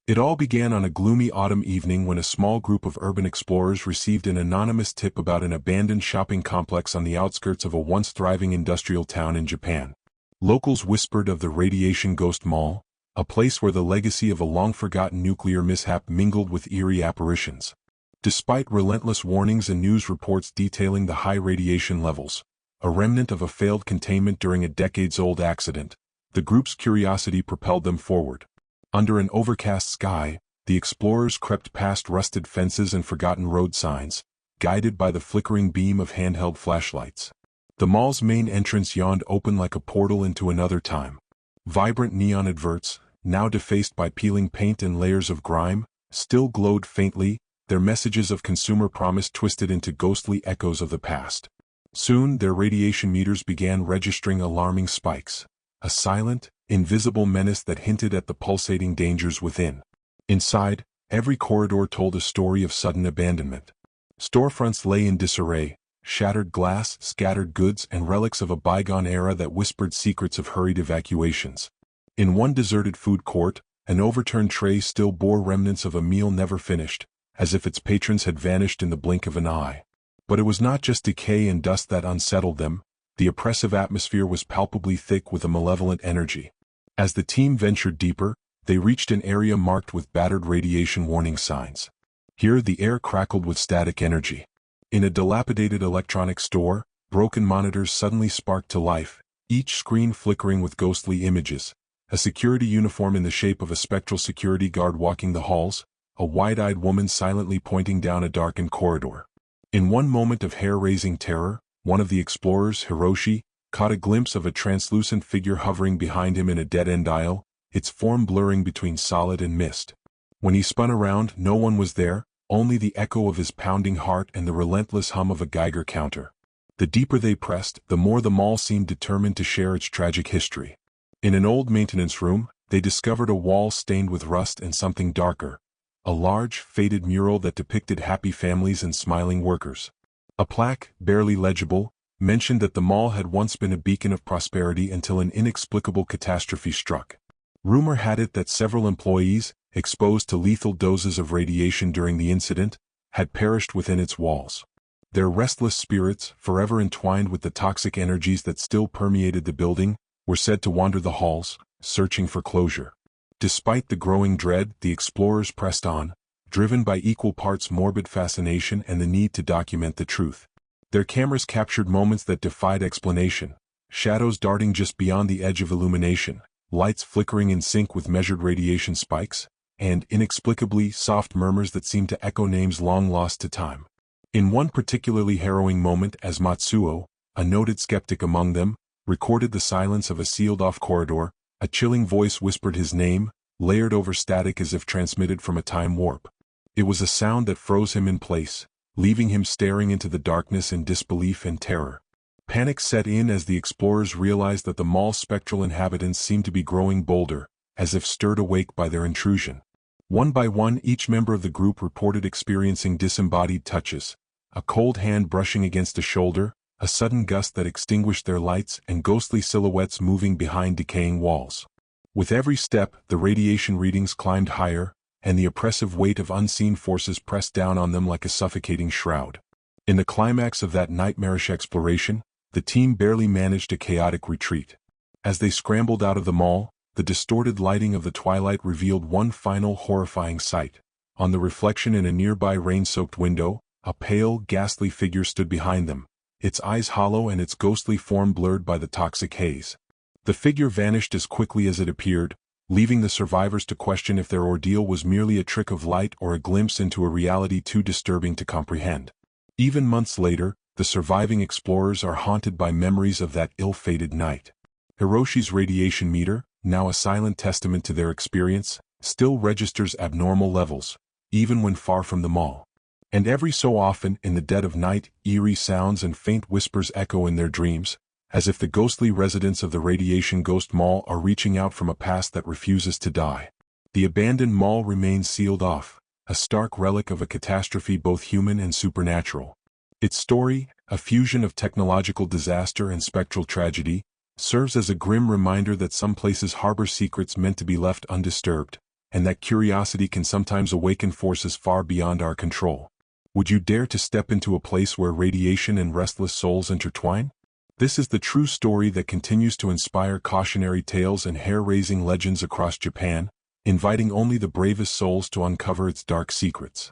It all began on a gloomy autumn evening when a small group of urban explorers received an anonymous tip about an abandoned shopping complex on the outskirts of a once thriving industrial town in Japan. Locals whispered of the Radiation Ghost Mall, a place where the legacy of a long-forgotten nuclear mishap mingled with eerie apparitions. Despite relentless warnings and news reports detailing the high radiation levels, a remnant of a failed containment during a decades-old accident, the group's curiosity propelled them forward. Under an overcast sky, the explorers crept past rusted fences and forgotten road signs, guided by the flickering beam of handheld flashlights. The mall's main entrance yawned open like a portal into another time. Vibrant neon adverts, now defaced by peeling paint and layers of grime, still glowed faintly, their messages of consumer promise twisted into ghostly echoes of the past. Soon their radiation meters began registering alarming spikes, a silent, invisible menace that hinted at the pulsating dangers within. Inside, every corridor told a story of sudden abandonment. Storefronts lay in disarray, shattered glass, scattered goods, and relics of a bygone era that whispered secrets of hurried evacuations. In one deserted food court, an overturned tray still bore remnants of a meal never finished, as if its patrons had vanished in the blink of an eye. But it was not just decay and dust that unsettled them. The oppressive atmosphere was palpably thick with a malevolent energy. As the team ventured deeper, they reached an area marked with battered radiation warning signs. Here the air crackled with static energy. In a dilapidated electronics store, broken monitors suddenly sparked to life, each screen flickering with ghostly images. A security uniform in the shape of a spectral security guard walking the halls, a wide-eyed woman silently pointing down a darkened corridor. In one moment of hair-raising terror, one of the explorers, Hiroshi, caught a glimpse of a translucent figure hovering behind him in a dead-end aisle, its form blurring between solid and mist. When he spun around, no one was there, only the echo of his pounding heart and the relentless hum of a Geiger counter. The deeper they pressed, the more the mall seemed determined to share its tragic history. In an old maintenance room, they discovered a wall stained with rust and something darker. A large, faded mural that depicted happy families and smiling workers. A plaque, barely legible, mentioned that the mall had once been a beacon of prosperity until an inexplicable catastrophe struck. Rumor had it that several employees, exposed to lethal doses of radiation during the incident, had perished within its walls. Their restless spirits, forever entwined with the toxic energies that still permeated the building, were said to wander the halls, searching for closure. Despite the growing dread, the explorers pressed on, driven by equal parts morbid fascination and the need to document the truth. Their cameras captured moments that defied explanation, shadows darting just beyond the edge of illumination, lights flickering in sync with measured radiation spikes, and, inexplicably, soft murmurs that seemed to echo names long lost to time. In one particularly harrowing moment, as Matsuo, a noted skeptic among them, recorded the silence of a sealed-off corridor, a chilling voice whispered his name, layered over static as if transmitted from a time warp. It was a sound that froze him in place, leaving him staring into the darkness in disbelief and terror. Panic set in as the explorers realized that the mall's spectral inhabitants seemed to be growing bolder, as if stirred awake by their intrusion. One by one, each member of the group reported experiencing disembodied touches, a cold hand brushing against a shoulder, a sudden gust that extinguished their lights, and ghostly silhouettes moving behind decaying walls. With every step, the radiation readings climbed higher, and the oppressive weight of unseen forces pressed down on them like a suffocating shroud. In the climax of that nightmarish exploration, the team barely managed a chaotic retreat. As they scrambled out of the mall, the distorted lighting of the twilight revealed one final horrifying sight. On the reflection in a nearby rain-soaked window, a pale, ghastly figure stood behind them, its eyes hollow and its ghostly form blurred by the toxic haze. The figure vanished as quickly as it appeared, leaving the survivors to question if their ordeal was merely a trick of light or a glimpse into a reality too disturbing to comprehend. Even months later, the surviving explorers are haunted by memories of that ill-fated night. Hiroshi's radiation meter, now a silent testament to their experience, still registers abnormal levels, even when far from the mall. And every so often, in the dead of night, eerie sounds and faint whispers echo in their dreams, as if the ghostly residents of the Radiation Ghost Mall are reaching out from a past that refuses to die. The abandoned mall remains sealed off, a stark relic of a catastrophe both human and supernatural. Its story, a fusion of technological disaster and spectral tragedy, serves as a grim reminder that some places harbor secrets meant to be left undisturbed, and that curiosity can sometimes awaken forces far beyond our control. Would you dare to step into a place where radiation and restless souls intertwine? This is the true story that continues to inspire cautionary tales and hair-raising legends across Japan, inviting only the bravest souls to uncover its dark secrets.